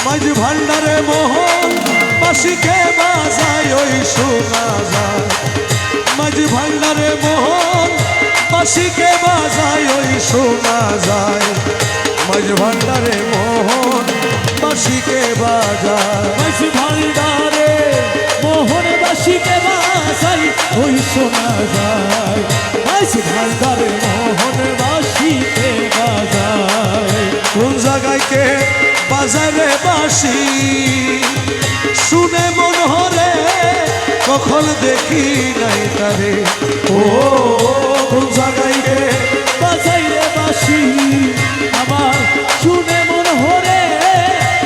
মাঝ ভান্ডারে মোহন বাসিকে বাজায় ওই শোনা যায়। মাঝ ভান্ডারে মোহন বাসিকে বাজায় ওই শোনা যায়। মাঝ ভান্ডারে মোহন বাসিকে বাজায়। মাঝ ভান্ডারে মোহন বাসিকে বাজায় ওই শোনা যায়। মাঝ ভান্ডারে মোহন বাসিকে বাজায়। কোন জায়গায় কে বাজায় রে বাঁশি শুনে মন হরে কখন দেখি নাই তারে। ও কোন জায়গায় কে বাজায় রে বাঁশি আমার শুনে মন হরে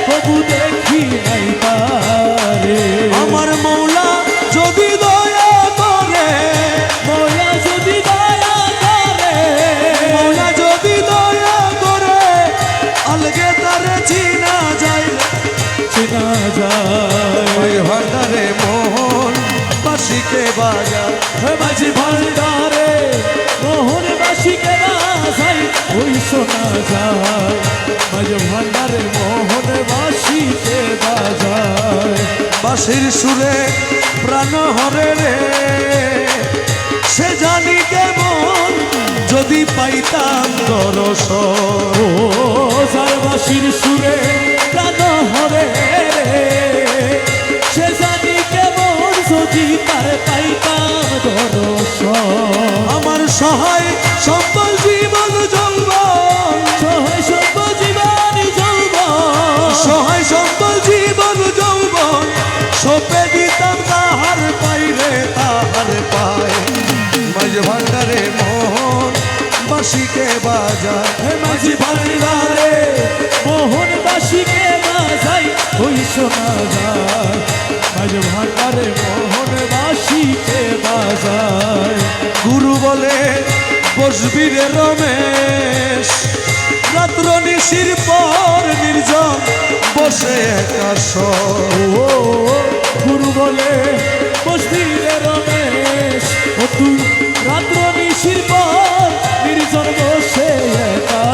তবু দেখি নাই তারে। আমার মৌলা যদি দয়া করে, মৌলা যদি দয়া করে, মৌলা যদি দয়া করে আলগে তারে চিনা যায়। চেনা যায়। ওই ভান্ডারে মোহন বাসিকে বাজায়। মাঝ ভান্ডারে মোহন বাসিকে বাজায় ওই শোনা যায়। মাঝ ভান্ডারে মোহন বাসিকে বাজায়। বাঁশির সুরে প্রাণ হরে রে সে জানি কেমন যদি পাইতাম দর্শন। ও যার বাঁশির সুরে প্রাণ হরে রে সে জানি কেমন যদি তার পাইতাম দর্শন। আমার সহায় সম্বল জীবন যৌবন, সহায় সভ্য জীবন যৌবন, সহায় সম্বল জীবন যৌবন সোপে দিতাম তাহার পাইরে তাহার পায়। মাঝ ভান্ডারে মোহন বাসিকে বাজায়। মাঝ ভান্ডারে মোহন বাসিকে বাজায় ওই শোনা যায়। মাঝ ভান্ডারে মোহন বাসিকে বাজায়। গুরু বলে বসবি রে রমেশ রাত্র নিশির পর নির্জন বসে একা সর। ও গুরু বলে বসবি রে রমেশ ও তুই রাত্র নিশির পর নির্জন বসে একা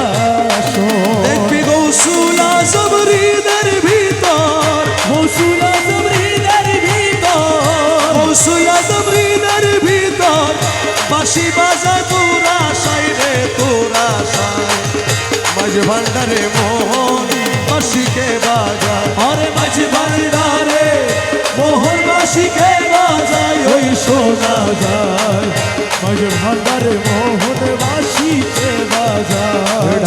শোন। দেখবি গৌসুল আজম হৃদের ভিতর, গৌসুল আজম হৃদের ভিতর, গৌসুল আজম হৃদের ভিতর বাঁশি বাজায় তোরা সাই রে তোরা সাই। মাঝ ভান্ডারে মোহন বাঁশিকে বাজায়। আরে মাঝ ভান্ডারে মোহন বাসিকে বাজায় ওই শোনা যায়। মাঝ ভান্ডারে মোহন বাসিকে বাজায়।